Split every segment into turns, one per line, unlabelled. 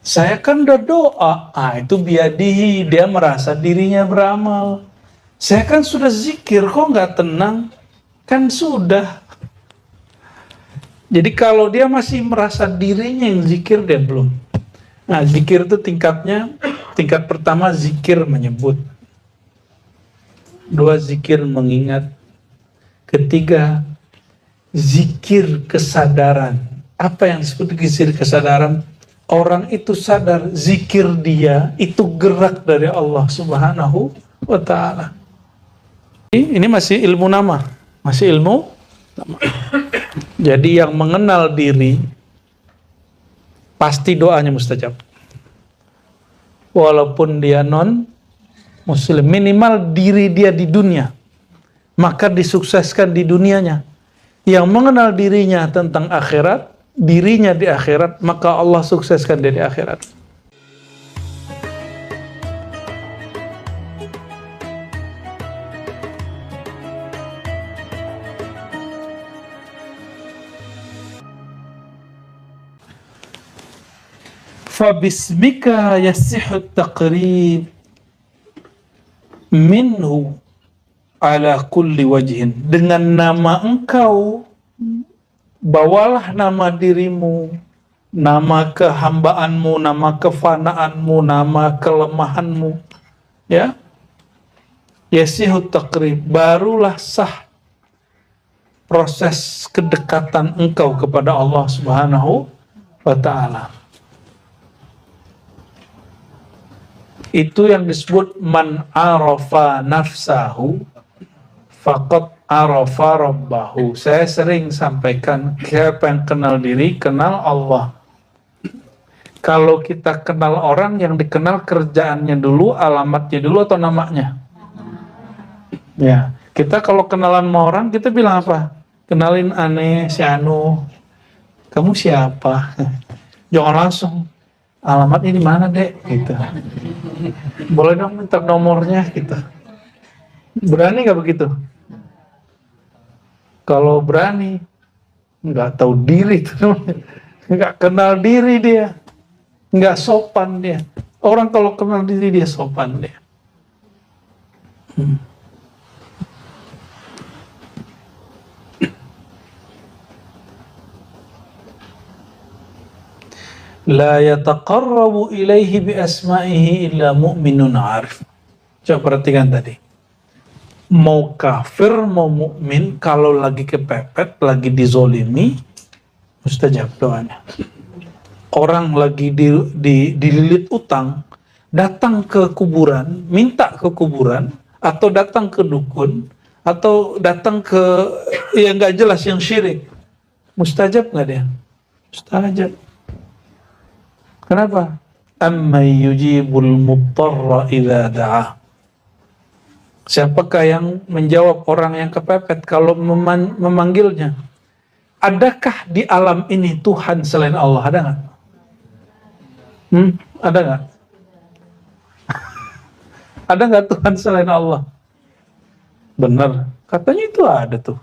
Saya kan udah doa, itu biadihi, dia merasa dirinya beramal. Saya kan sudah zikir, kok nggak tenang? Kan sudah. Jadi kalau dia masih merasa dirinya yang zikir, dia belum. Nah, zikir itu tingkatnya, tingkat pertama zikir menyebut. 2, zikir mengingat. Ketiga, zikir kesadaran. Apa yang disebut zikir kesadaran? Orang itu sadar zikir dia itu gerak dari Allah Subhanahu wa ta'ala. Ini masih ilmu nama, masih ilmu nama. Jadi yang mengenal diri pasti doanya mustajab. Walaupun dia non muslim, minimal diri dia di dunia, maka disukseskan di dunianya. Yang mengenal dirinya tentang akhirat, dirinya di akhirat, maka Allah sukseskan dia di akhirat. Fabismika yasihhu taqrib minhu ala kulli wajhin. Dengan nama engkau, bawalah nama dirimu, nama kehambaanmu, nama kefanaanmu, nama kelemahanmu, ya. Yasihut taqrib, barulah sah proses kedekatan engkau kepada Allah Subhanahu wa ta'ala. Itu yang disebut man arafa nafsahu faqad arafa rabbahu. Saya sering sampaikan, siapa yang kenal diri, kenal Allah. Kalau kita kenal orang, yang dikenal kerjaannya dulu, alamatnya dulu, atau namanya? Ya, kita kalau kenalan sama orang, kita bilang apa? Kenalin aneh, si Anu. Kamu siapa? Jangan langsung, alamatnya di mana, Dek? Gitu. Boleh dong minta nomornya, gitu. Berani nggak begitu? Kalau berani, nggak tahu diri, nggak kenal diri dia, nggak sopan dia. Orang kalau kenal diri dia sopan dia. La yataqarrabu ilaihi bi asma'ihi illa mu'minun arif. Coba perhatikan tadi. Mau kafir, mau mukmin, kalau lagi kepepet, lagi dizolimi, mustajab doanya. Orang lagi dililit utang, datang ke kuburan, minta ke kuburan, atau datang ke dukun, atau datang ke yang nggak jelas, yang syirik, mustajab nggak dia? Mustajab. Kenapa? Amman yujibul mudtarra idza da'ah. Siapakah yang menjawab orang yang kepepet kalau memanggilnya? Adakah di alam ini Tuhan selain Allah? Ada nggak? Ada nggak? Ada nggak Tuhan selain Allah? Benar. Katanya itu ada tuh.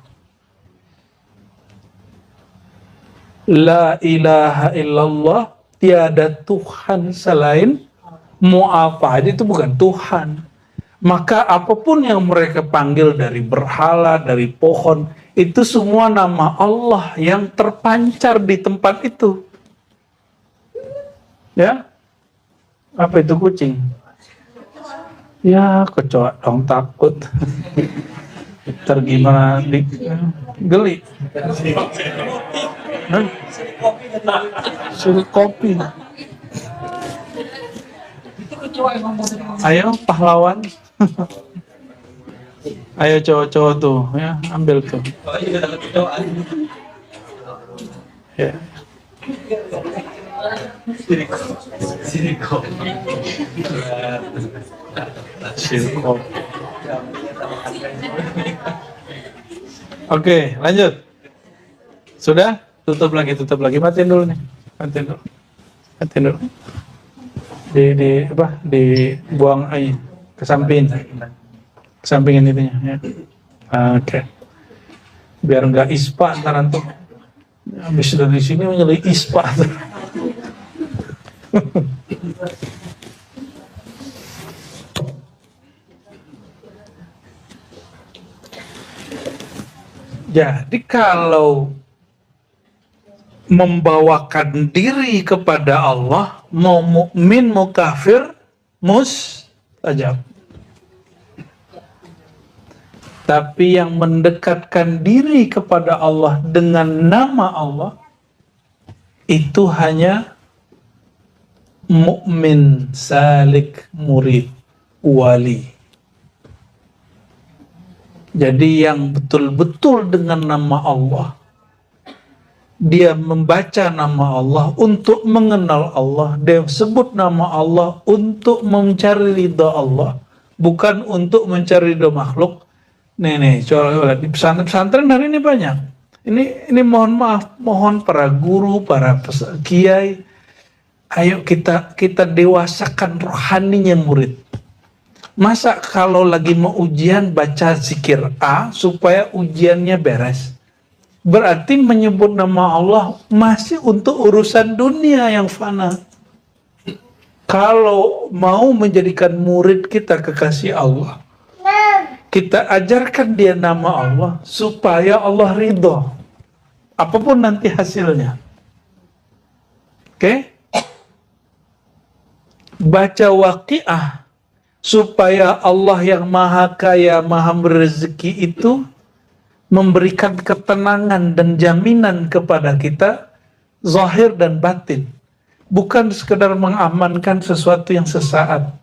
La ilaha illallah, tiada Tuhan selain, mau apa aja itu bukan Tuhan. Maka apapun yang mereka panggil, dari berhala, dari pohon, itu semua nama Allah yang terpancar di tempat itu. Ya? Apa itu kucing? Ya, kecoa dong, takut. Ntar gimana geli? Suruh kopi. Ayo pahlawan. Ayo cowok-cowok tuh, ya, ambil tuh. Ya. Siriko. Oke, lanjut. Sudah? Tutup lagi. Matiin dulu nih. Matiin dulu. Dibuang aja ke sampingin itunya, ya. Oke. Biar nggak ispa ntar antum. Habis dari sini menjadi ispa. Jadi kalau membawakan diri kepada Allah, mau mukmin mau kafir, mustajab. Tapi yang mendekatkan diri kepada Allah dengan nama Allah itu hanya mukmin, salik, murid, wali. Jadi yang betul-betul dengan nama Allah, dia membaca nama Allah untuk mengenal Allah, dia sebut nama Allah untuk mencari ridha Allah, bukan untuk mencari ridha makhluk. Nih, coba di pesantren hari ini banyak. Ini mohon maaf, mohon para guru, para kiai, ayo kita dewasakan rohaninya murid. Masa kalau lagi mau ujian baca zikir A supaya ujiannya beres? Berarti menyebut nama Allah masih untuk urusan dunia yang fana. Kalau mau menjadikan murid kita kekasih Allah, kita ajarkan dia nama Allah supaya Allah ridho. Apapun nanti hasilnya. Oke? Baca Waqiah supaya Allah yang maha kaya, maha berezeki itu memberikan ketenangan dan jaminan kepada kita, zahir dan batin. Bukan sekedar mengamankan sesuatu yang sesaat.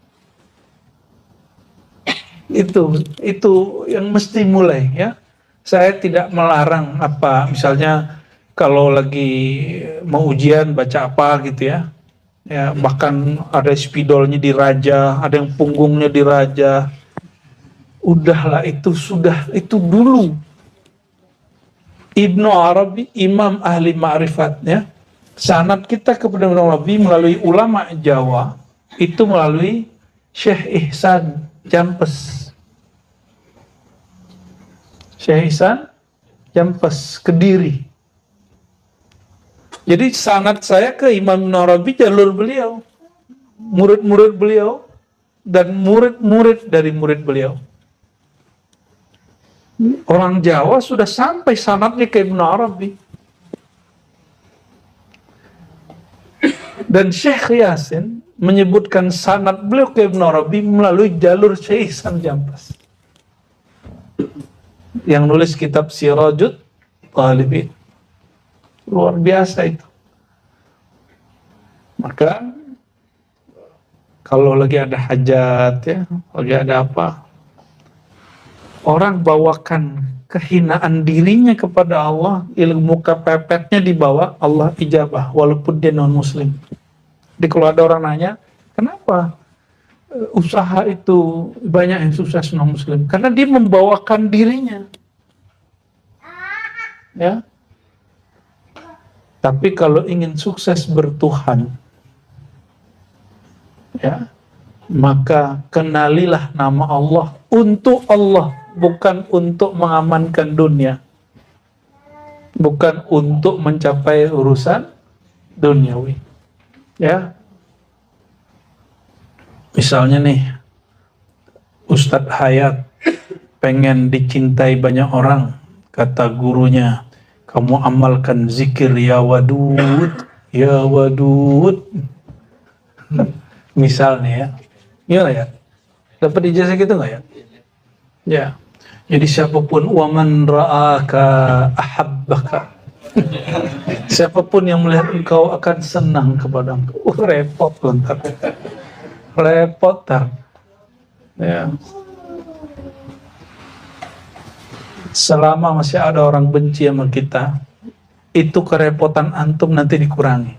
Itu yang mesti mulai, ya. Saya tidak melarang misalnya kalau lagi mau ujian baca apa gitu ya. Ya, bahkan ada spidolnya diraja, ada yang punggungnya diraja. Udahlah, itu dulu. Ibnu Arabi, imam ahli ma'rifatnya, sanad kita kepada Ibnu Arabi melalui ulama Jawa, itu melalui Syekh Ihsan Jampes. Syekh Ihsan Jampes, Kediri. Jadi sanad saya ke Imam Narabi jalur beliau, murid-murid beliau, dan murid-murid dari murid beliau. Orang Jawa sudah sampai sanadnya ke Ibn Arabi. Dan Syekh Yasin menyebutkan sanad beliau ke Ibn Arabi melalui jalur Syekh Ihsan Jampes, yang nulis kitab Sirajut Talibin. Luar biasa itu. Maka kalau lagi ada hajat ya, lagi ada apa, orang bawakan kehinaan dirinya kepada Allah, ilmu kepepetnya dibawa, Allah ijabah walaupun dia non muslim. Jadi kalau ada orang nanya, kenapa usaha itu banyak yang sukses non muslim? Karena dia membawakan dirinya. Ya. Tapi kalau ingin sukses bertuhan, ya, maka kenalilah nama Allah untuk Allah, bukan untuk mengamankan dunia, bukan untuk mencapai urusan duniawi. Ya, misalnya nih, Ustadz Hayat pengen dicintai banyak orang, kata gurunya, kamu amalkan zikir ya wadud, ya wadud. Misalnya ya, gimana ya? Dapat ijazah gitu nggak ya? Ya. Jadi siapapun waman ra'aka ahabbaka. Siapapun yang melihat engkau akan senang kepada engkau. Repot lontar. Repot tar. Ya. Selama masih ada orang benci sama kita, itu kerepotan antum nanti dikurangi.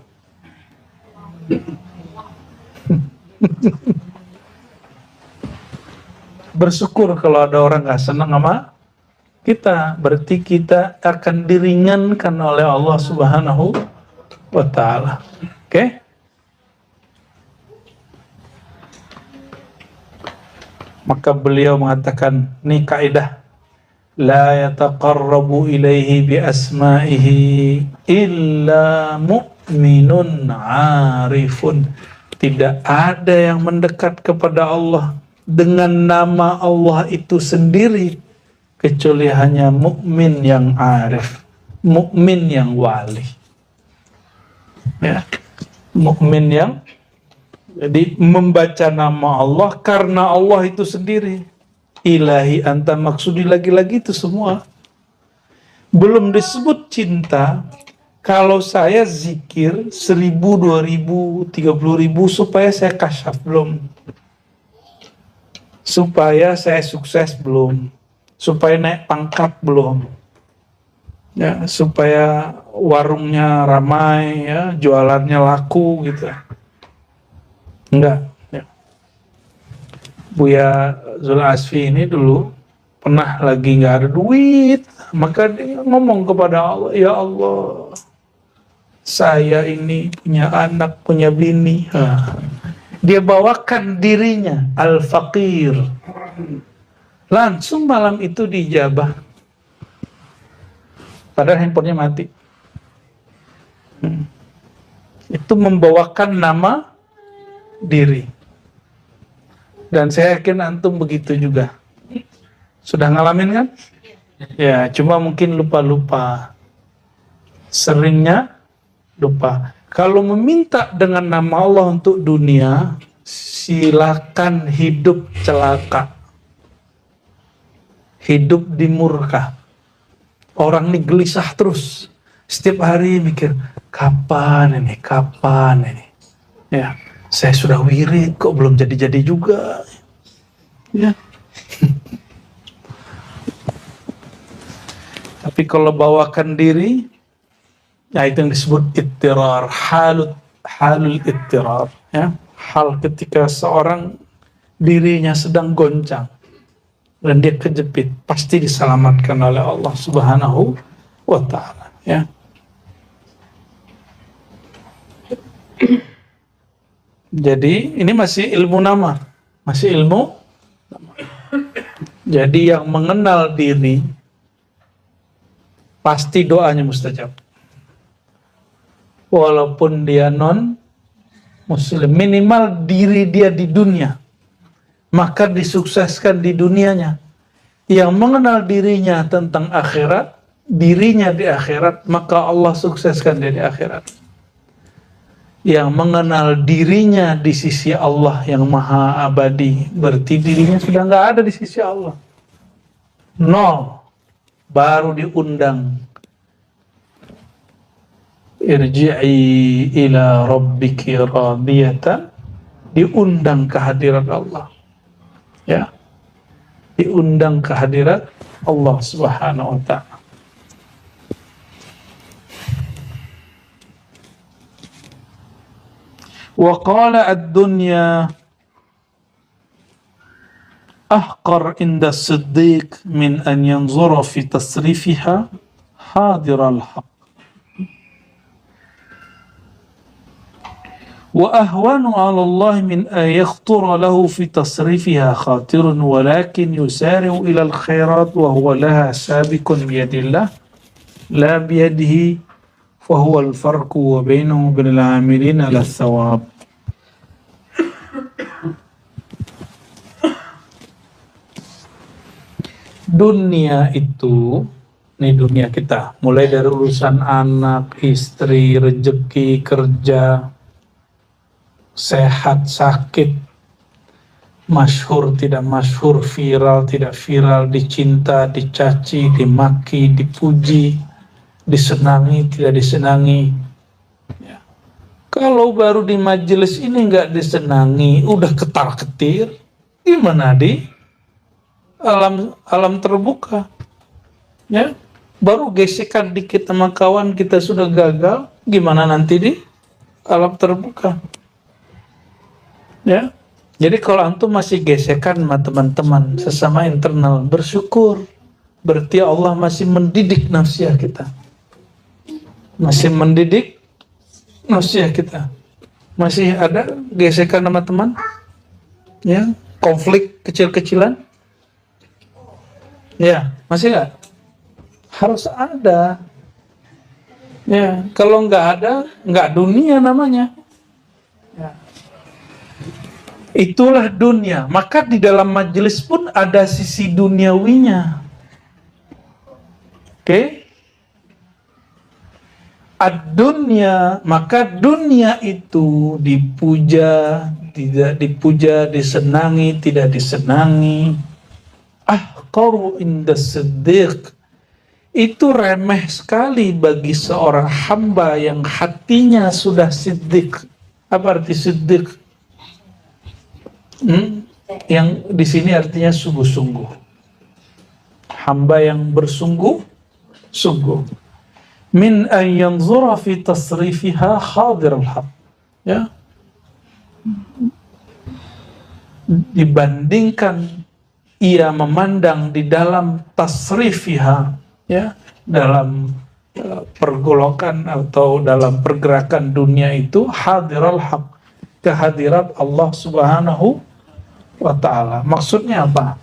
Bersyukur kalau ada orang gak senang sama kita, berarti kita akan diringankan oleh Allah Subhanahu wa Ta'ala. Oke? Maka beliau mengatakan, ini kaidah, la yataqarrabu ilaihi bi asma'ihi illa mu'minun arifun. Tidak ada yang mendekat kepada Allah dengan nama Allah itu sendiri kecuali hanya mukmin yang arif, mukmin yang wali. Ya, mukmin yang jadi membaca nama Allah karena Allah itu sendiri. Ilahi anta maksudi, lagi-lagi itu semua. Belum disebut cinta. Kalau saya zikir 1000, 2000, 30.000 supaya saya kasyaf belum. Supaya saya sukses belum. Supaya naik pangkat belum. Ya, supaya warungnya ramai, ya, jualannya laku gitu. Enggak. Ya. Buya Zul Asfi ini dulu pernah lagi nggak ada duit, maka dia ngomong kepada Allah, ya Allah, saya ini punya anak, punya bini. Dia bawakan dirinya al-faqir. Langsung malam itu dijabah. Padahal handphonenya mati. Itu membawakan nama diri. Dan saya yakin antum begitu juga. Sudah ngalamin kan? Ya, cuma mungkin lupa-lupa. Seringnya lupa. Kalau meminta dengan nama Allah untuk dunia, silakan hidup celaka. Hidup di murka. Orang ini gelisah terus. Setiap hari mikir, kapan ini? Ya, saya sudah wirid kok belum jadi-jadi juga. Ya. Tapi kalau bawakan diri, ya itu yang disebut ittirar, halul ittirar, ya. Hal ketika seorang dirinya sedang goncang dan dia kejepit, pasti diselamatkan oleh Allah Subhanahu wa ta'ala, ya. Jadi ini masih ilmu nama, masih ilmu nama. Jadi yang mengenal diri pasti doanya mustajab. Walaupun dia non muslim, minimal diri dia di dunia, maka disukseskan di dunianya. Yang mengenal dirinya tentang akhirat, dirinya di akhirat, maka Allah sukseskan dia di akhirat. Yang mengenal dirinya di sisi Allah yang maha abadi, berarti dirinya sudah nggak ada di sisi Allah. Nol. Baru diundang, irji'i ila rabbiki radiyatan, diundang kehadirat Allah, ya, diundang kehadirat Allah Subhanahu wa ta'ala. Wa qala ad-dunya ahqar inda as-siddiq min an yanzura fi tasrifiha hadir al-haq wa ahwanu 'ala Allah min an yakhtura lahu fi tasrifiha khatirun walakin yusari'u ila al-khairat wa huwa laha sabiqun biyadillah la biyadihi fa huwa al-farqu wa bainahu wa bainal 'amilin 'ala ath-thawab. Dunia itu, ini dunia kita, mulai dari urusan anak, istri, rezeki, kerja, sehat, sakit, masyhur, tidak masyhur, viral, tidak viral, dicinta, dicaci, dimaki, dipuji, disenangi, tidak disenangi. Ya. Kalau baru di majelis ini nggak disenangi, udah ketar-ketir, gimana di alam terbuka, ya, baru gesekan dikit sama kawan kita sudah gagal, gimana nanti di alam terbuka, ya. Jadi kalau antum masih gesekan sama teman-teman sesama internal, bersyukur, berarti Allah masih mendidik nafsiyah kita, masih mendidik nafsiyah kita, masih ada gesekan sama teman, ya, konflik kecil-kecilan. Ya, masih nggak? Harus ada. Ya, kalau nggak ada, nggak dunia namanya. Ya. Itulah dunia. Maka di dalam majelis pun ada sisi duniawinya. Oke? Ad-dunya, maka dunia itu dipuja, tidak dipuja, disenangi, tidak disenangi. Ahqaru inda siddiq. Itu remeh sekali bagi seorang hamba yang hatinya sudah siddiq. Apa arti siddiq? Yang di sini artinya sungguh-sungguh. Hamba yang bersungguh-sungguh. Min an yanzura fi tasrifiha hadir al-haq. Ya. Dibandingkan ia memandang di dalam tasrifiha, ya, dalam pergolakan atau dalam pergerakan dunia itu hadiral haq, kehadiran Allah Subhanahu wa ta'ala. Maksudnya apa?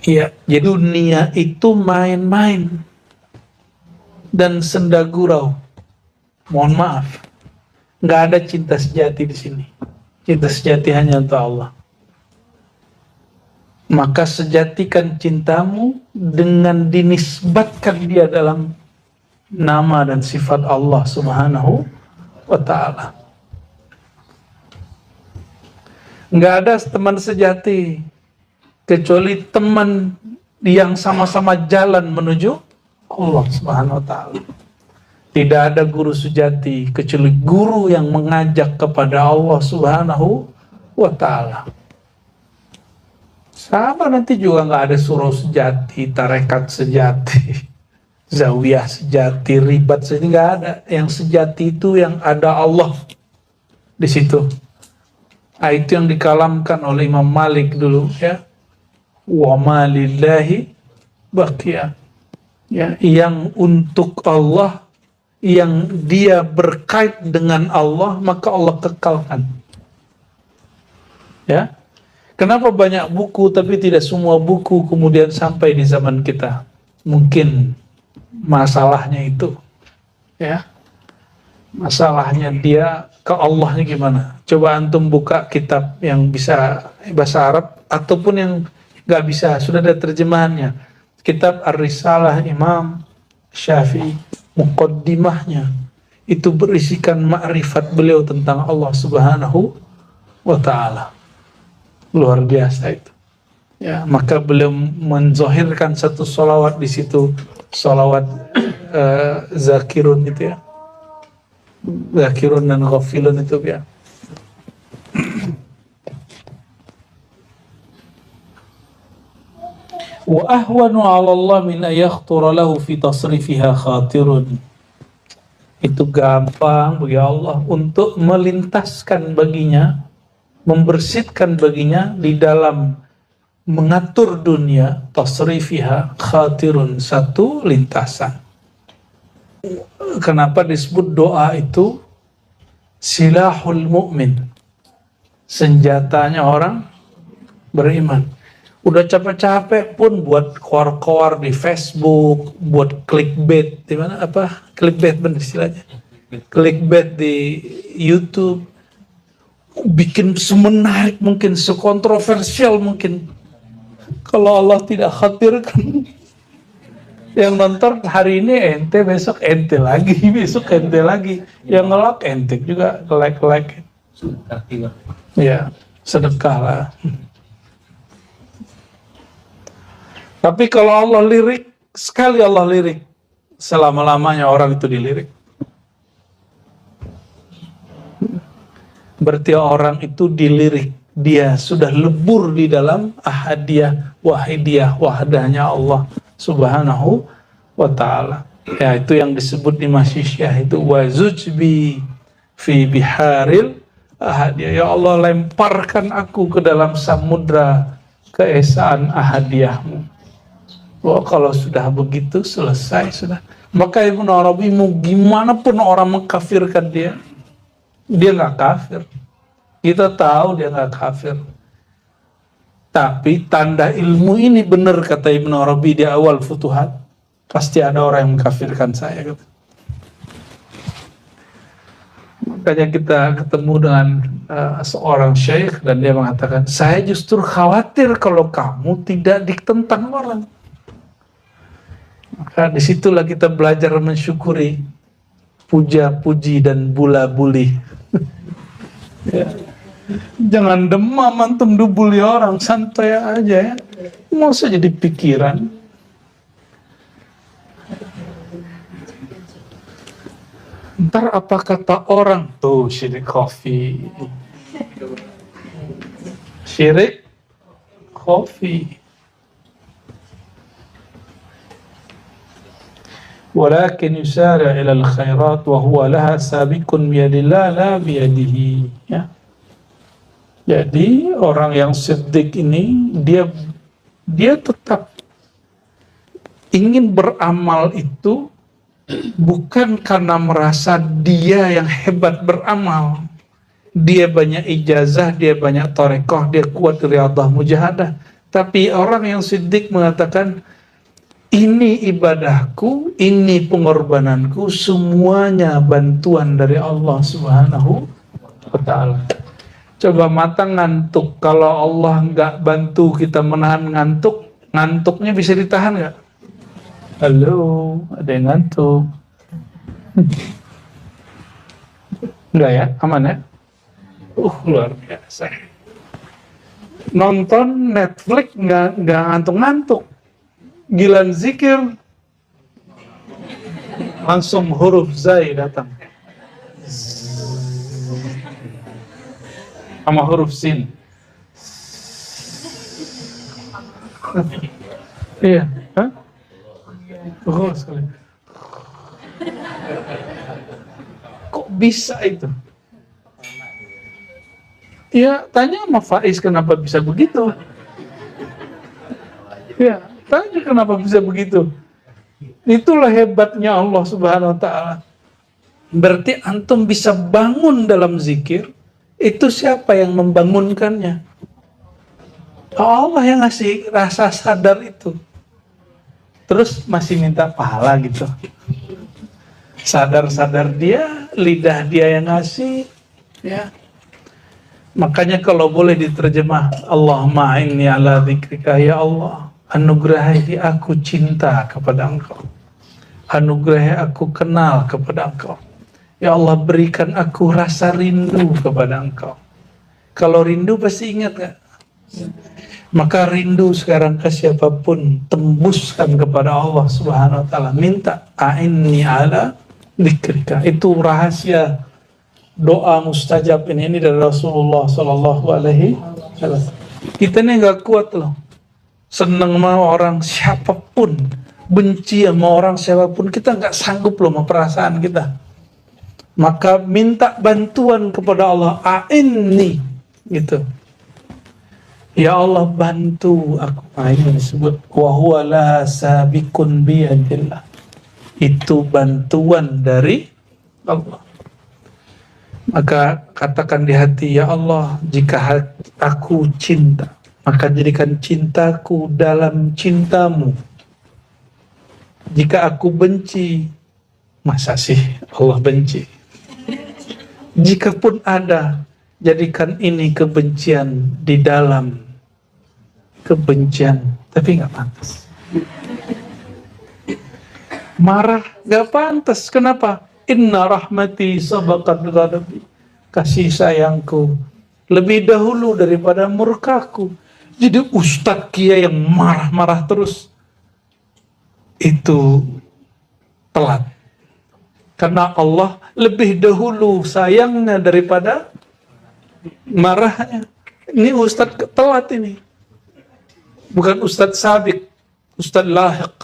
Ya, jadi dunia itu main-main dan senda gurau. Mohon maaf, nggak ada cinta sejati di sini. Cinta sejati hanya untuk Allah. Maka sejatikan cintamu dengan dinisbatkan dia dalam nama dan sifat Allah Subhanahu wa ta'ala. Nggak ada teman sejati kecuali teman yang sama-sama jalan menuju Allah Subhanahu wa ta'ala. Tidak ada guru sejati kecuali guru yang mengajak kepada Allah Subhanahu wa ta'ala. Sama nanti juga nggak ada surau sejati, tarekat sejati, zawiyah sejati, ribat sejati, nggak ada. Yang sejati itu yang ada Allah di situ. Itu yang dikalamkan oleh Imam Malik dulu, ya. Wa ma lillahi baqiya. Ya, yang untuk Allah, yang dia berkait dengan Allah, maka Allah kekalkan. Ya. Kenapa banyak buku tapi tidak semua buku kemudian sampai di zaman kita? Mungkin masalahnya itu. Ya. Masalahnya dia ke Allahnya gimana? Coba antum buka kitab yang bisa bahasa Arab ataupun yang nggak bisa, sudah ada terjemahannya. Kitab Ar-Risalah Imam Syafi'i, muqaddimahnya itu berisikan ma'rifat beliau tentang Allah Subhanahu wa ta'ala. Luar biasa itu. Ya, maka beliau menzohirkan satu sholawat di situ, sholawat zakirun itu, ya. Zakirun dan ghafilun itu, ya. Wa ahwanu 'ala Allah min ayakhthura lahu fi tasrifiha khatirun. Itu gampang bagi Allah untuk melintaskan baginya, membersihkan baginya di dalam mengatur dunia, tasrifiha khatirun, satu lintasan. Kenapa disebut doa itu silahul mu'min, senjatanya orang beriman. Udah capek-capek pun buat koar-koar di Facebook, buat clickbait di mana, apa clickbait benar istilahnya, clickbait di YouTube, bikin semenarik mungkin, sekontroversial mungkin. Kalau Allah tidak khawatirkan, yang nonton hari ini ente, besok ente lagi, besok ente lagi, yang ngelak ente juga, like. Ya, sedekah lah. Tapi kalau Allah lirik, sekali Allah lirik, selama-lamanya orang itu dilirik. Berarti orang itu dilirik, dia sudah lebur di dalam ahadiyah, wahidiyah, wahdahnya Allah Subhanahu wa ta'ala. Ya, itu yang disebut di Masyisyah itu wazujbi fi biharil ahadiyah. Ya Allah, lemparkan aku ke dalam samudra keesaan ahadiyahmu. Wah, kalau sudah begitu selesai sudah. Maka Ibnu Arabi, mau gimana pun orang mengkafirkan dia nggak kafir. Kita tahu dia nggak kafir. Tapi tanda ilmu ini benar kata Ibnu Arabi di awal Futuhat. Pasti ada orang yang mengkafirkan saya. Makanya kita ketemu dengan seorang syekh dan dia mengatakan, saya justru khawatir kalau kamu tidak ditentang orang. Maka disitulah kita belajar mensyukuri puja, puji, dan bula-buli. Ya. Jangan demam antum dibully orang, santai aja ya. Mau saja jadi pikiran. Ntar apa kata orang tuh, syirik khafi. Syirik khafi. Walakin yusari' ila al-khairat wa huwa laha sabiqun biyadillah la biyadihi. Ya. Jadi orang yang siddiq ini dia tetap ingin beramal itu bukan karena merasa dia yang hebat beramal, dia banyak ijazah, dia banyak tarekoh, dia kuat riyadah mujahadah. Tapi orang yang siddiq mengatakan, ini ibadahku, ini pengorbananku, semuanya bantuan dari Allah Subhanahu wa ta'ala. Coba mata ngantuk, kalau Allah nggak bantu kita menahan ngantuk, ngantuknya bisa ditahan nggak? Halo, ada yang ngantuk? Enggak ya, aman ya? Luar biasa. Nonton Netflix nggak ngantuk-ngantuk. Gilan zikir, langsung huruf zai datang. Sama huruf sin. Iya, hah? Oh, sekali. Kok bisa itu? Ya, tanya sama Faiz kenapa bisa begitu. Ya, tanya kenapa bisa begitu. Itulah hebatnya Allah Subhanahu wa ta'ala. Berarti antum bisa bangun dalam zikir, itu siapa yang membangunkannya? Allah yang ngasih rasa sadar itu. Terus masih minta pahala gitu. Sadar-sadar dia, lidah dia yang ngasih, ya. Makanya kalau boleh diterjemah, Allahumma inni ala dzikrika, ya Allah, anugerahi aku cinta kepada Engkau. Anugerahi aku kenal kepada Engkau. Ya Allah, berikan aku rasa rindu kepada Engkau. Kalau rindu pasti ingat gak? Maka rindu sekarang ke siapapun, tembuskan kepada Allah Subhanahu wa ta'ala. Minta, a'inni ala dzikrika. Itu rahasia doa mustajab ini dari Rasulullah Sallallahu Alaihi Wasallam. Kita ini gak kuat loh. Seneng sama orang siapapun, benci sama orang siapapun, kita gak sanggup loh sama perasaan kita. Maka minta bantuan kepada Allah, a'inni, gitu. Ya Allah, bantu aku. Ini disebut wa huwa la sabiqun biyadillah. Itu bantuan dari Allah. Maka katakan di hati, ya Allah, jika aku cinta, maka jadikan cintaku dalam cintamu. Jika aku benci, masa sih Allah benci? Jikapun ada, jadikan ini kebencian di dalam kebencian. Tapi nggak pantas. Marah nggak pantas. Kenapa? Inna rahmati sabaqat ghadabi. Kasih sayangku lebih dahulu daripada murkaku. Jadi Ustadz Kiai yang marah-marah terus, itu telat. Karena Allah lebih dahulu sayangnya daripada marahnya. Ini Ustadz telat ini. Bukan Ustadz sabik, Ustadz lahiq.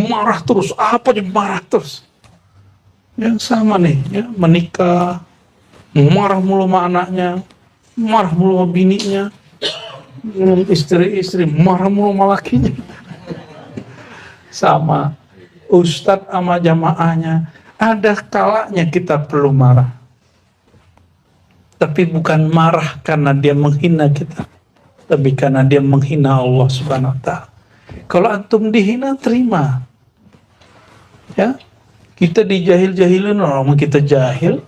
Marah terus, apa aja marah terus. Yang sama nih, ya, menikah, marah mulu sama anaknya, marah mulu sama bininya, istri-istri, marah mulu sama lakinya. Sama Ustadz sama jamaahnya, ada kalanya kita perlu marah. Tapi bukan marah karena dia menghina kita, tapi karena dia menghina Allah Subhanahu wa ta'ala. Kalau antum dihina, terima. Ya, kita dijahil-jahilin, orang kita jahil.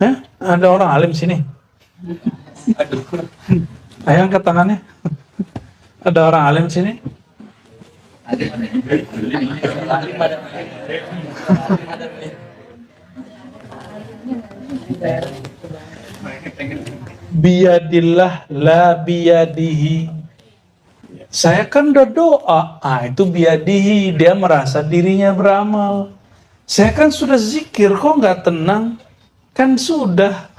Ya, ada orang alim sini. Ayo angkat tangannya. Ada orang alim sini. Biyadillah la biyadihi. Saya kan udah doa, itu biyadihi, dia merasa dirinya beramal. Saya kan sudah zikir, kok nggak tenang? Kan sudah.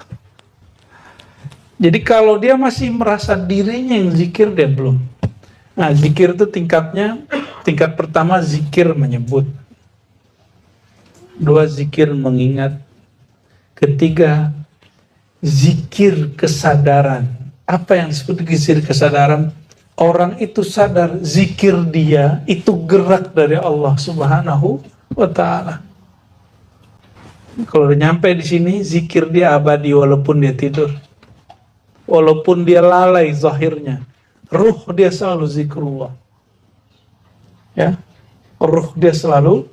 Jadi kalau dia masih merasa dirinya yang zikir, dia belum. Nah, zikir itu tingkatnya, tingkat pertama zikir menyebut. 2, zikir mengingat. Ketiga, zikir kesadaran. Apa yang disebut zikir kesadaran? Orang itu sadar zikir dia itu gerak dari Allah Subhanahu wa ta'ala. Kalau udah nyampe di sini, zikir dia abadi walaupun dia tidur. Walaupun dia lalai zahirnya, ruh dia selalu zikrullah. Ya, ruh dia selalu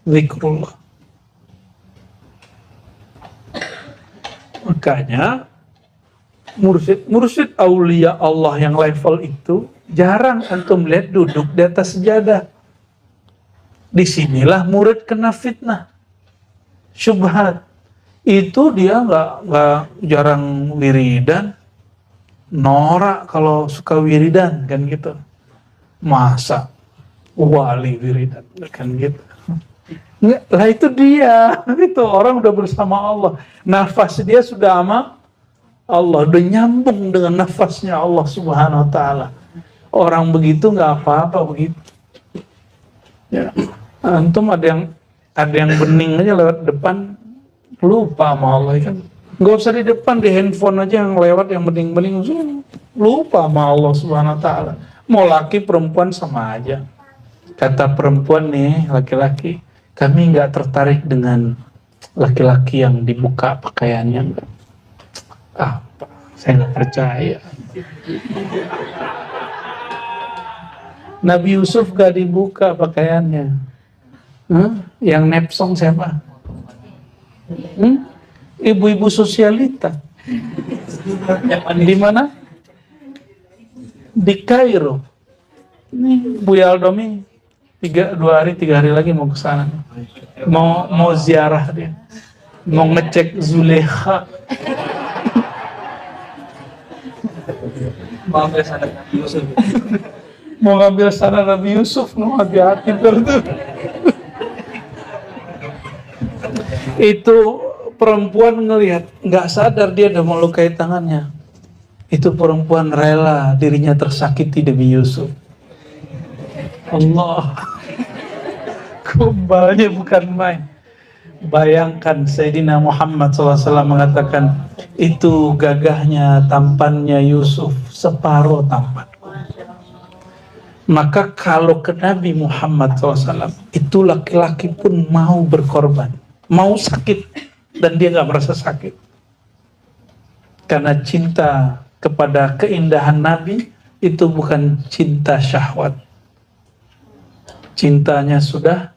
zikrullah. Makanya mursyid aulia Allah yang level itu jarang antum lihat duduk di atas sejadah. Disinilah murid kena fitnah, syubhat. Itu dia nggak jarang wiridan, norak kalau suka wiridan kan gitu. Masa wali wiridan kan gitu. Nggak, lah itu dia, itu orang udah bersama Allah, nafas dia sudah sama Allah, udah nyambung dengan nafasnya Allah Subhanahu wa ta'ala. Orang begitu nggak apa-apa begitu. Ya. Antum ada yang bening aja lewat depan, lupa sama Allah kan. Nggak usah di depan, di handphone aja yang lewat yang bening-bening, lupa sama Allah Subhanahu wa ta'ala. Mau laki perempuan sama aja. Kata perempuan nih, laki-laki, kami nggak tertarik dengan laki-laki yang dibuka pakaiannya. Apa? Saya nggak percaya. Nabi Yusuf gak dibuka pakaiannya. Yang nepsong siapa? Ibu-ibu sosialita. Di mana? Di Kairo. Ini Bu Yaldomi 2 hari 3 hari lagi mau ke sana. Mau ziarah dia. Mau ngecek Zulekha. Mau ngambil sana Nabi Yusuf. Mau ngambil sana Nabi Yusuf, hati-hati tuh. Itu perempuan ngelihat, nggak sadar dia udah melukai tangannya. Itu perempuan rela dirinya tersakiti demi Yusuf. Allah, kembalnya bukan main. Bayangkan Sayyidina Muhammad SAW mengatakan, itu gagahnya, tampannya Yusuf separuh tampan. Maka kalau ke Nabi Muhammad SAW, itu laki-laki pun mau berkorban, mau sakit, dan dia gak merasa sakit. Karena cinta kepada keindahan Nabi, itu bukan cinta syahwat. Cintanya sudah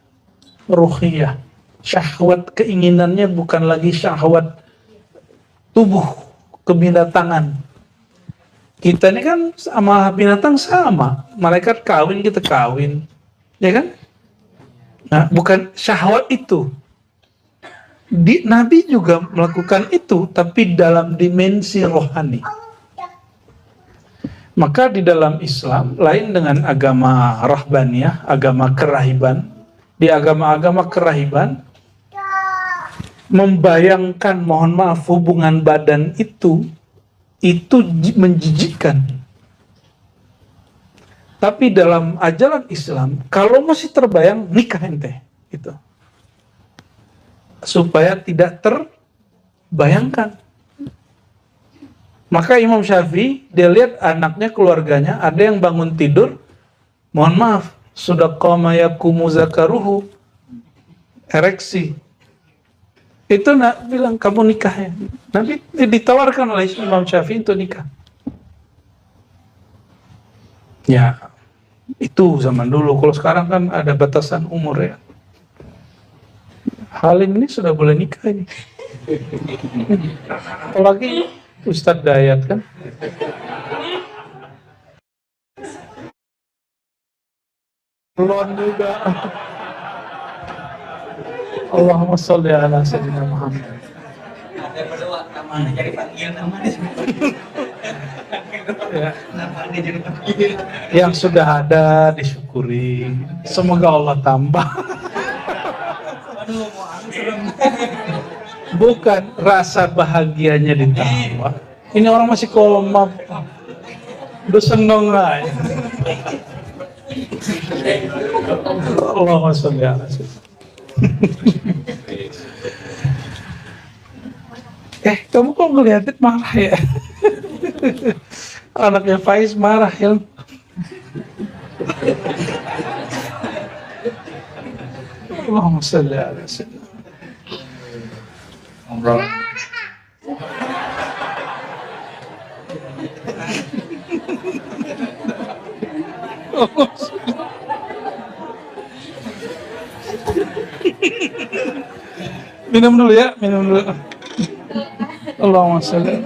ruhiyah. Syahwat keinginannya bukan lagi syahwat tubuh, kebinatangan. Kita ini kan sama binatang sama. Malaikat kawin, kita kawin. Ya kan? Nah, bukan syahwat itu. Nabi juga melakukan itu, tapi dalam dimensi rohani. Maka di dalam Islam, lain dengan agama rahbaniyah, agama kerahiban. Di agama-agama kerahiban, membayangkan, mohon maaf, hubungan badan itu menjijikkan. Tapi dalam ajaran Islam, kalau masih terbayang, nikah ente, gitu. Supaya tidak terbayangkan. Maka Imam Syafi'i, dia lihat anaknya, keluarganya, ada yang bangun tidur, mohon maaf, sudah qama yakumu zakaruhu, ereksi. Itu bilang, kamu nikah ya. Nabi ditawarkan oleh Imam Syafi'i untuk nikah. Ya, Itu zaman dulu. Kalau sekarang kan ada batasan umur ya. Halim ini sudah boleh nikah ini. Apalagi Ustadz Dayat kan. Belum juga. Allahumma sholli ala sayyidina Muhammad.
Ada berdoa namanya jadi panggil namanya.
Ya.
Namanya jadi panggil.
Yang sudah ada disyukuri. Semoga Allah tambah.
Aduh, mau habis belum?
Bukan rasa bahagianya ditambah. Ini orang masih koma. Udah seneng aja. Allahumma sholli ala sayyidina. Kamu kok ngeliatin marah ya? Anaknya Faiz marah ya. Allahumma sholli ala sayyidina. Minum dulu ya, minum dulu. Allahumma sholli.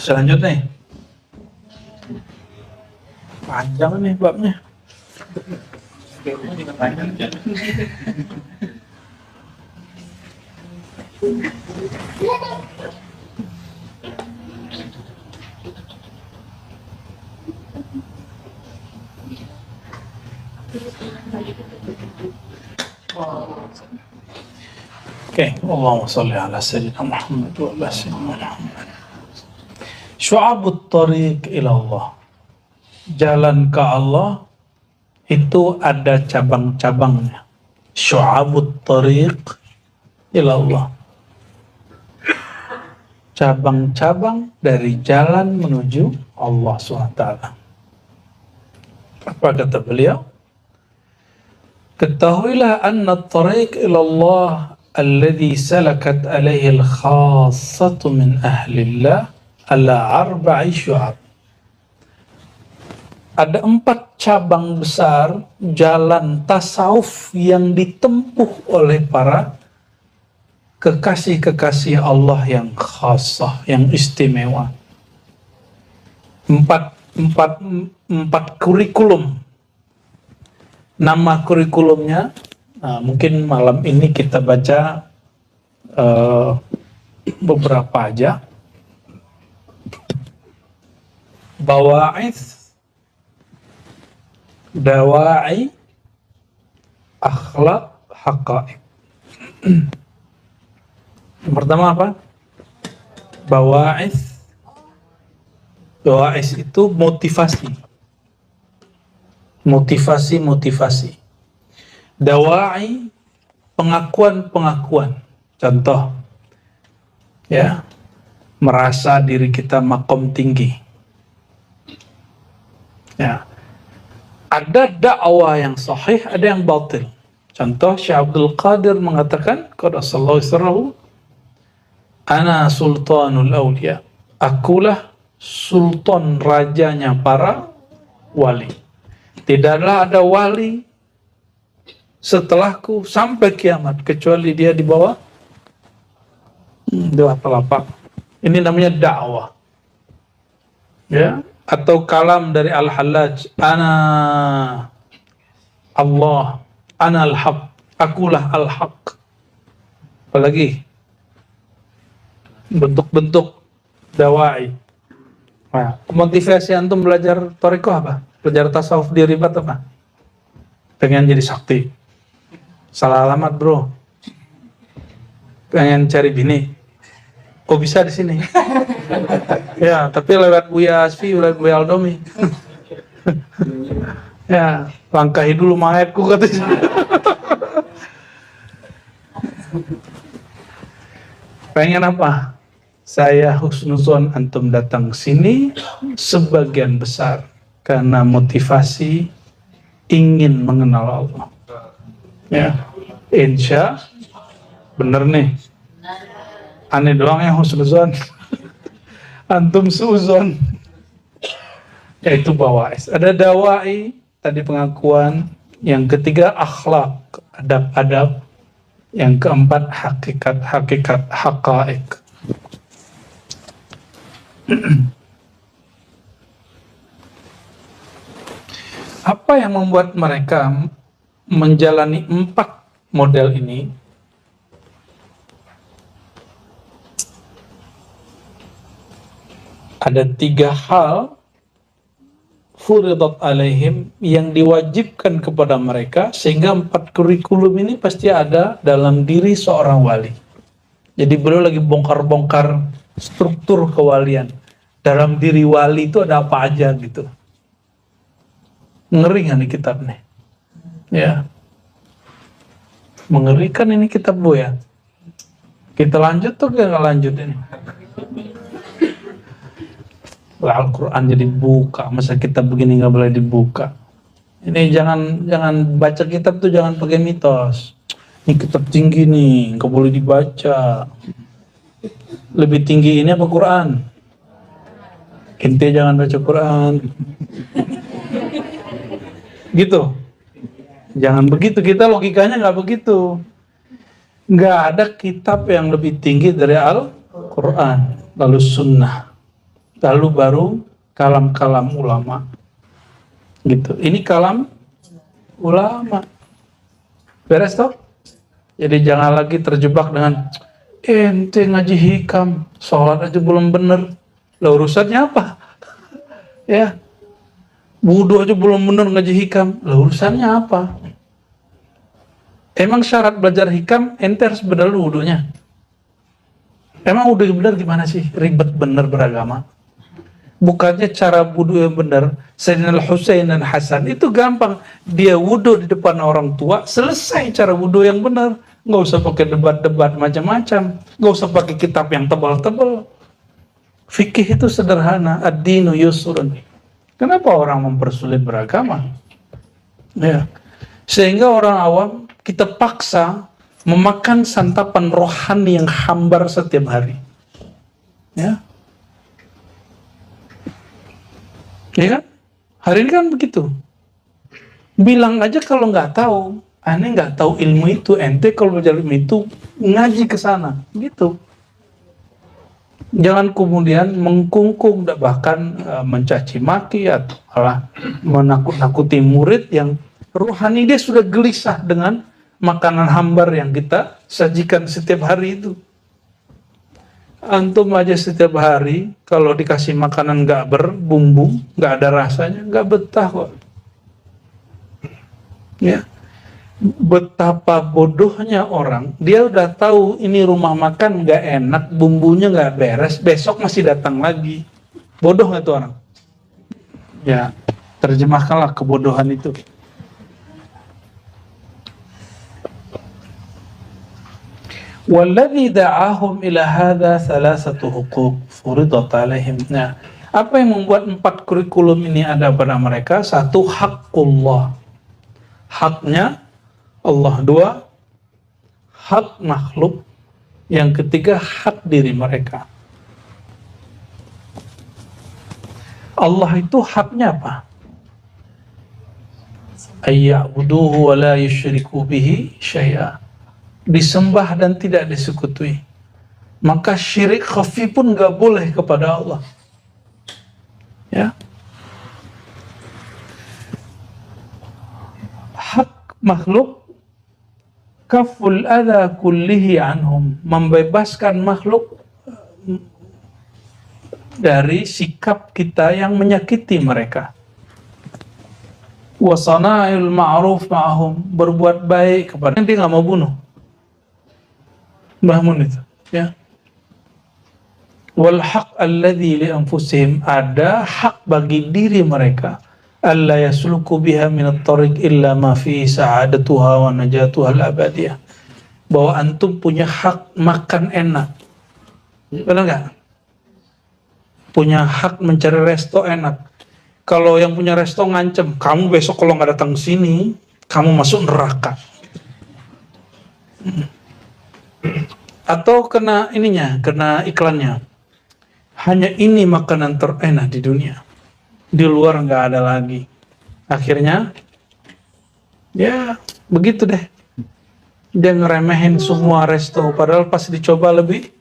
Selanjutnya panjang nih babnya.
Juga panjang.
Oke, Allahumma sholli ala sayyidina Muhammad wa ala sayyidina Muhammad. Syu'abut tariq ila Allah. Jalan ke Allah itu ada cabang-cabangnya. Syu'abut tariq ila Allah. Cabang-cabang dari jalan menuju Allah SWT. Apa kata beliau? Ketahuilah anna at-tariq ila Allah alladhi salakat alaihi al-khassatu min ahlillah ala arba'i syu'ab. Ada 4 cabang besar jalan tasawuf yang ditempuh oleh para kekasih-kekasih Allah yang khassah, yang istimewa. 4 kurikulum. Nama kurikulumnya, mungkin malam ini kita baca beberapa aja. Bawa'ith, dawa'i, akhlak, haqa'iq. Yang pertama apa? Bawa'ith. Bawa'ith itu motivasi. Motivasi. Dawa'i, pengakuan. Contoh, ya, merasa diri kita makom tinggi. Ya. Ada dakwah yang sahih, ada yang batil. Contoh, Syekh Abdul Qadir mengatakan, qadasallahu sirrahu, ana sultanul awliya. Akulah sultan rajanya para wali. Tidaklah ada wali setelahku sampai kiamat kecuali dia di bawah telapak. Ini namanya dakwah. Ya, atau kalam dari Al-Hallaj, ana Allah, ana al-haq, akulah al-haq. Apalagi bentuk-bentuk dawai. Nah, motivasi antum belajar thariqah apa? Belajar tasawuf di Ribat apa? Pengen jadi sakti. Salah alamat, bro. Pengen cari bini. Kok bisa di sini? Ya, tapi lewat Buya Asfi, lewat Buya Aldomi. Ya, langkahi dulu mayatku katanya. Pengen apa? Saya husnuzon antum datang sini sebagian besar karena motivasi ingin mengenal Allah. Ya, insya bener nih. Aneh doang yang husnuzon. Antum suuzon. Yaitu bawais. Ada dawai, tadi pengakuan. Yang ketiga akhlak, adab-adab. Yang keempat hakikat, haqa'iq. Apa yang membuat mereka menjalani 4 model ini? Ada 3 hal furidat alaihim yang diwajibkan kepada mereka, sehingga 4 kurikulum ini pasti ada dalam diri seorang wali. Jadi beliau lagi bongkar-bongkar struktur kewalian. Dalam diri wali itu ada apa aja gitu. Ngeri kan nih kitab nih? Ya. Mengerikan ini kitab Bu ya. Kita lanjut tuh nggak lanjut ini? Al-Quran jadi buka, masa kitab begini nggak boleh dibuka? Ini jangan baca kitab tuh jangan pakai mitos. Ini kitab tinggi nih, nggak boleh dibaca. Lebih tinggi ini apa Quran? Ente jangan baca Quran. Gitu. Jangan begitu, kita logikanya nggak begitu. Nggak ada kitab yang lebih tinggi dari Al-Quran, lalu Sunnah, lalu baru kalam-kalam ulama. Gitu. Ini kalam ulama. Beres toh? Jadi jangan lagi terjebak dengan ente ngaji hikam, sholat aja belum bener. Lah urusannya apa? Ya. Wudu aja belum bener ngaji hikam. Lah urusannya apa? Emang syarat belajar hikam ente harus bener wudunya? Emang wudu yang bener gimana sih? Ribet bener beragama. Bukannya cara wudu yang benar, Sayyidina Al-Husain dan Hasan itu gampang. Dia wudu di depan orang tua, selesai cara wudu yang benar. Nggak usah pakai debat-debat macam-macam. Nggak usah pakai kitab yang tebal-tebal. Fikih itu sederhana. Ad-dinu yusrun. Kenapa orang mempersulit beragama? Ya. Sehingga orang awam kita paksa memakan santapan rohani yang hambar setiap hari. Ya. Ya kan? Hari ini kan begitu. Bilang aja kalau nggak tahu, aneh nggak tahu ilmu itu, ente kalau belajar ilmu itu ngaji ke sana, gitu. Jangan kemudian mengkungkung, bahkan mencaci maki atau malah menakut-nakuti murid yang rohani dia sudah gelisah dengan makanan hambar yang kita sajikan setiap hari itu. Antum aja setiap hari kalau dikasih makanan nggak berbumbu, nggak ada rasanya, nggak betah kok. Ya, betapa bodohnya orang. Dia udah tahu ini rumah makan nggak enak, bumbunya nggak beres, besok masih datang lagi. Bodoh nggak tuh orang? Ya, terjemahkanlah kebodohan itu. Walladzi da'ahum ila hadza thalathatu huquq furidat alaihim. Nah, apa yang membuat 4 kurikulum ini ada pada mereka? 1, haqqullah. Haknya Allah. 2, hak makhluk. Yang ketiga, hak diri mereka. Allah itu haknya apa? Ayya'buduhu wa la yusyriku bihi syai'a. Disembah dan tidak disekutuai. Maka syirik khafi pun gak boleh kepada Allah. Ya. Hak makhluk kaful adha kullihi anhum, membebaskan makhluk dari sikap kita yang menyakiti mereka. Wa sana'il ma'ruf ma'ahum, berbuat baik kepada dia, nggak mau bunuh. Bahmun itu, ya. Wal haq alladzi li anfusihim, ada hak bagi diri mereka. Alla yasluku biha min at-tariq illa ma fi sa'adatuha wa najatuha al-abadiyah. Bahwa antum punya hak makan enak, Benar nggak? Punya hak mencari resto enak. Kalau yang punya resto ngancem, kamu besok kalau nggak datang ke sini, kamu masuk neraka. Atau kena ininya, kena iklannya. Hanya ini makanan terenak di dunia. Di luar nggak ada lagi. Akhirnya, ya begitu deh. Dia ngeremehin semua resto, padahal pas dicoba lebih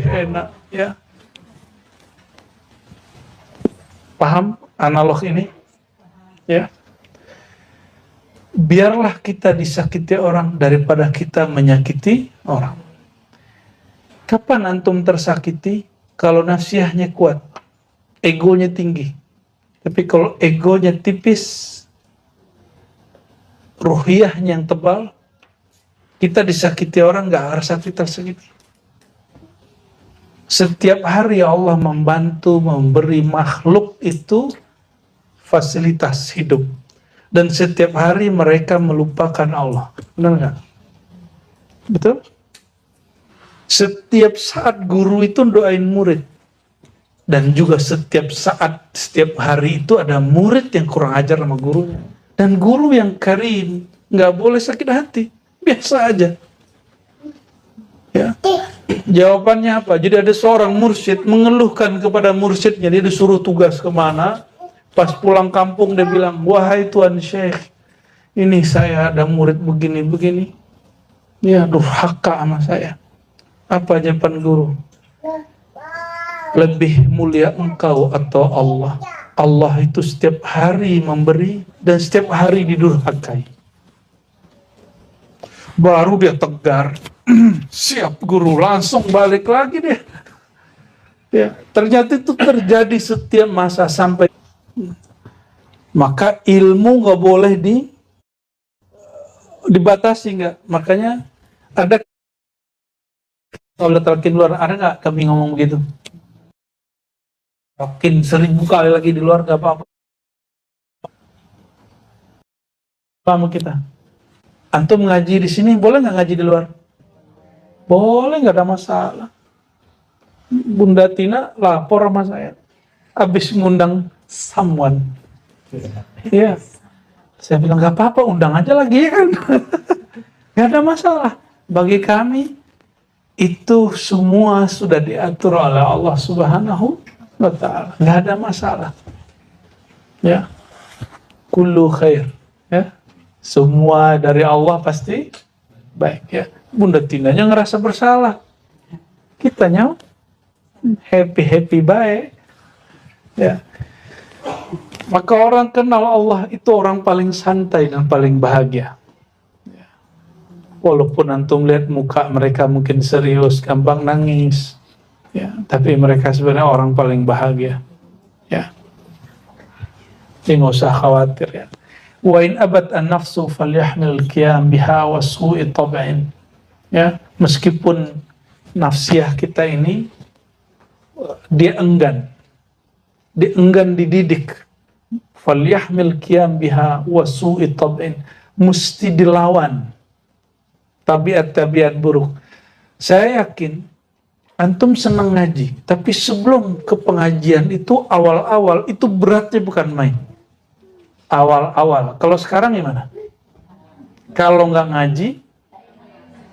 enak, ya. Paham analog ini? Ya. Biarlah kita disakiti orang daripada kita menyakiti orang. Kapan antum tersakiti? Kalau nafsiyahnya kuat, egonya tinggi. Tapi kalau egonya tipis, ruhiyahnya yang tebal, kita disakiti orang gak harus tersakiti. Setiap hari Allah membantu, memberi makhluk itu fasilitas hidup. Dan setiap hari mereka melupakan Allah. Benar nggak? Betul? Setiap saat guru itu doain murid. Dan juga setiap saat, setiap hari itu ada murid yang kurang ajar sama gurunya. Dan guru yang karim, nggak boleh sakit hati. Biasa aja. Ya. Jawabannya apa? Jadi ada seorang mursyid mengeluhkan kepada mursyidnya, dia disuruh tugas kemana, pas pulang kampung dia bilang, wahai Tuan Syekh, ini saya ada murid begini-begini, dia durhaka sama saya. Apa jawaban guru? Lebih mulia engkau atau Allah? Allah itu setiap hari memberi dan setiap hari didurhakai. Baru dia tegar. Siap guru, langsung balik lagi deh. Ya, ternyata itu terjadi setiap masa sampai. Maka ilmu nggak boleh dibatasi, nggak. Makanya ada kalau talqin luar, ada nggak kami ngomong begitu? Talqin 1000 kali lagi di luar nggak apa-apa. Paham kita? Antum ngaji di sini boleh nggak ngaji di luar? Boleh, nggak ada masalah. Bunda Tina lapor sama saya, habis ngundang someone. Iya, saya bilang nggak apa-apa, undang aja lagi kan, nggak ada masalah. Bagi kami itu semua sudah diatur oleh Allah Subhanahu wa Ta'ala, nggak ada masalah. Ya, kullu khair. Ya, semua dari Allah pasti baik. Ya. Bunda Tinanya ngerasa bersalah, kitanya happy baik, ya. Maka orang kenal Allah itu orang paling santai dan paling bahagia. Ya. Walaupun antum lihat muka mereka mungkin serius, gampang nangis, ya, tapi mereka sebenarnya orang paling bahagia. Ya, jadi nggak usah khawatir ya. Wa in abad an-nafsu falyahmil qiyam biha wa su'i tab'in. Ya, meskipun nafsiyah kita ini dia enggan dididik, falyahmil qiyam biha wa su'i tab'in, mesti dilawan tabiat-tabiat buruk. Saya yakin antum senang ngaji, tapi sebelum ke pengajian itu awal-awal itu beratnya bukan main. Awal-awal. Kalau sekarang gimana? Kalau nggak ngaji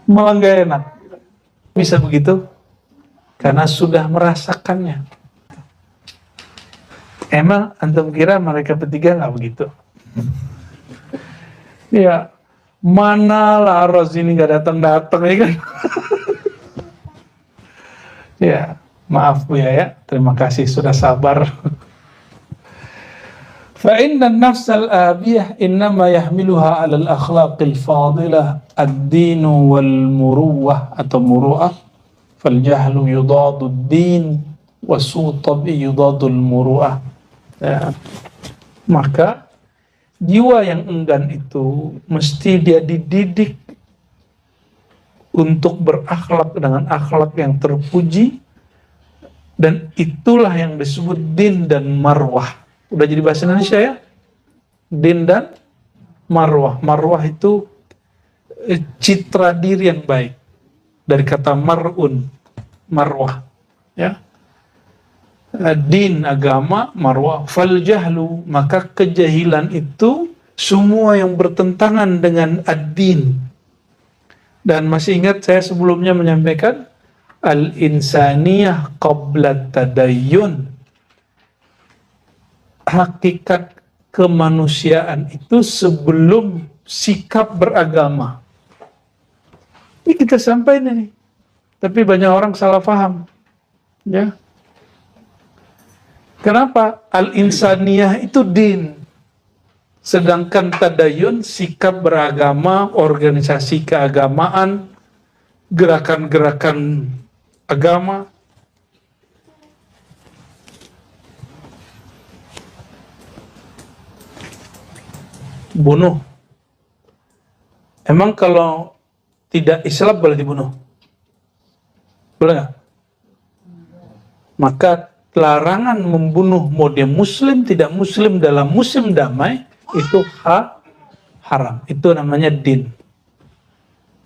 malah nggak enak. Bisa begitu? Karena sudah merasakannya. Emang antum kira mereka bertiga nggak begitu? Ya, mana Laros ini nggak datang ya kan? Ya, maaf Bu ya. Terima kasih sudah sabar. فإن النفس الآبية إنما يحملها على الأخلاق الفاضلة الدين والمروة atau muru'ah فالجهل يضاد الدين وسوء الطبع يضاد المروءة. Ya. Maka jiwa yang enggan itu mesti dia dididik untuk berakhlak dengan akhlak yang terpuji, dan itulah yang disebut din dan marwah. Udah jadi bahasa Indonesia ya? Din dan marwah. Marwah itu citra diri yang baik. Dari kata mar'un. marwah. Ya. Din agama, marwah. Fal jahlu, maka kejahilan itu semua yang bertentangan dengan ad-din. Dan masih ingat saya sebelumnya menyampaikan al-insaniyah qabla tadayyun. Hakikat kemanusiaan itu sebelum sikap beragama. Ini kita sampaikan ini. Tapi banyak orang salah paham. Ya. Kenapa? Al-insaniyah itu din. Sedangkan tadayun, sikap beragama, organisasi keagamaan, gerakan-gerakan agama. Bunuh. Emang kalau tidak Islam boleh dibunuh? Boleh nggak? Maka larangan membunuh mau dia muslim tidak muslim dalam musim damai itu haram. Itu namanya din.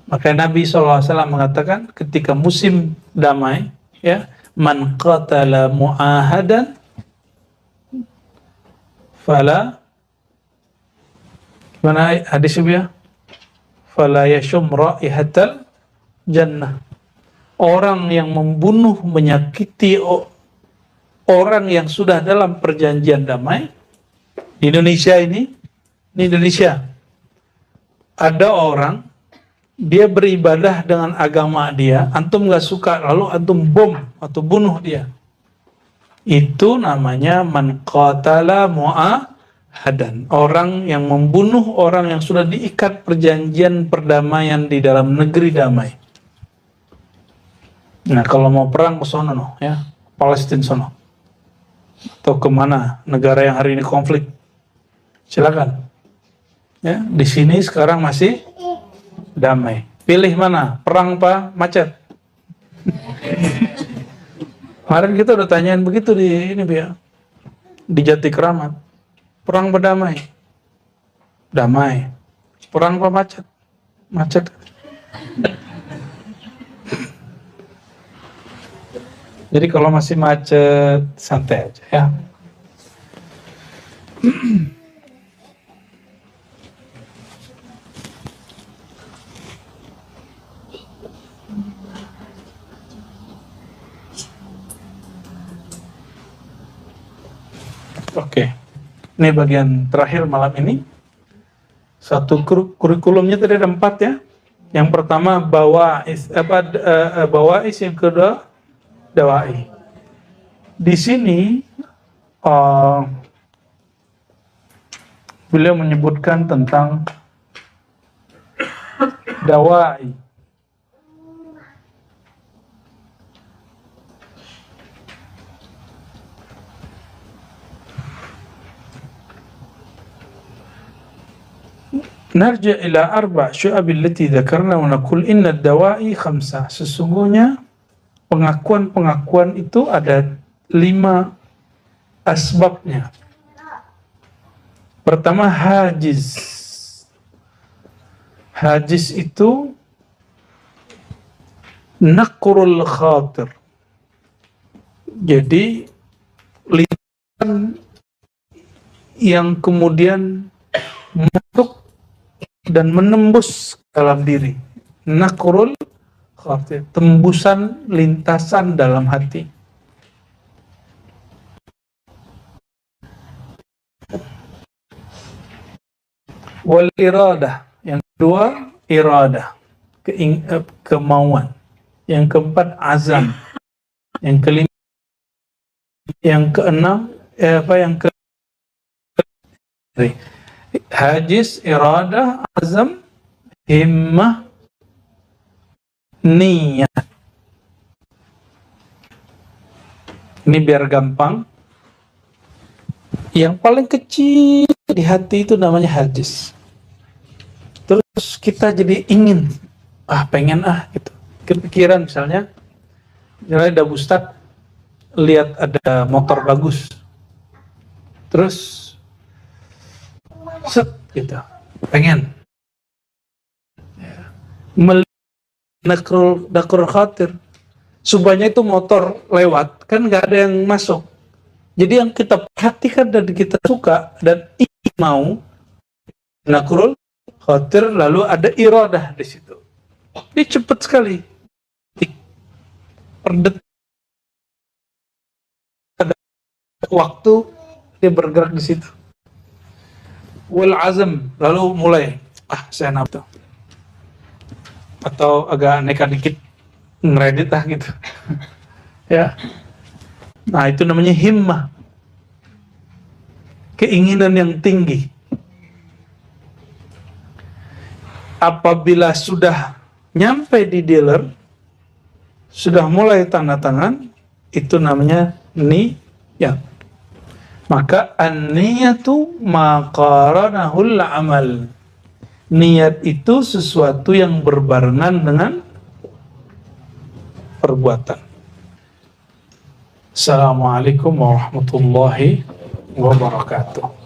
Maka Nabi SAW mengatakan ketika musim damai, ya, man qatala mu'ahadan fala, mana hadisnya ya? Fala yashum ra'ihatal jannah. Orang yang membunuh, menyakiti orang yang sudah dalam perjanjian damai. Di Indonesia ini Indonesia, ada orang dia beribadah dengan agama dia, antum gak suka, lalu antum bom atau bunuh dia. Itu namanya man qatala mu'ahadan. Orang yang membunuh orang yang sudah diikat perjanjian perdamaian di dalam negeri damai. Nah, kalau mau perang ke sono, no, ya, Palestina sono. Atau kemana negara yang hari ini konflik, silakan. Ya, di sini sekarang masih damai. Pilih mana? Perang apa? Macet. Kemarin kita udah tanyain begitu di ini, ya, di Jati Keramat. Perang apa damai? Damai. Perang apa macet? Macet. Jadi kalau masih macet, santai aja ya. Oke, ini bagian terakhir malam ini. Satu kurikulumnya tadi ada 4 ya. Yang pertama bawais, bawais, yang kedua dawai. Di sini beliau menyebutkan tentang dawai. Narja ila arba' syu'ab allati dzakarna wa naqul inna ad-dawa'i khamsah. Sesungguhnya pengakuan itu ada 5 asbabnya. Pertama, hajiz. Hajiz itu naqrul khatir. Jadi lintasan yang kemudian masuk dan menembus dalam diri. Naqrul khatir, tembusan lintasan dalam hati. Wal iradah, yang kedua iradah, kemauan. Yang keempat azam. Yang kelima, yang keenam hajiz, iradah, azam, himmah, niat. Ini biar gampang. Yang paling kecil di hati itu namanya hajiz. Terus kita jadi ingin, pengen gitu. Kepikiran misalnya ada Ustadz lihat ada motor bagus. Terus set gitu, pengen. Nakrul khatir, Subahnya itu motor lewat, kan nggak ada yang masuk. Jadi yang kita perhatikan dan kita suka dan ingin mau, nakrul khatir, lalu ada iradah di situ. Ini cepat sekali. Per detik ada waktu dia bergerak di situ. Wal azam, lalu mulai, saya nafsu. Atau agak nekat dikit, ngeredit gitu. Ya. Nah, itu namanya himmah. Keinginan yang tinggi. Apabila sudah nyampe di dealer, sudah mulai tanda tangan, itu namanya niyat. Maka an-niyatu ma qaranahul amal. Niat itu sesuatu yang berbarengan dengan perbuatan. Assalamualaikum warahmatullahi wabarakatuh.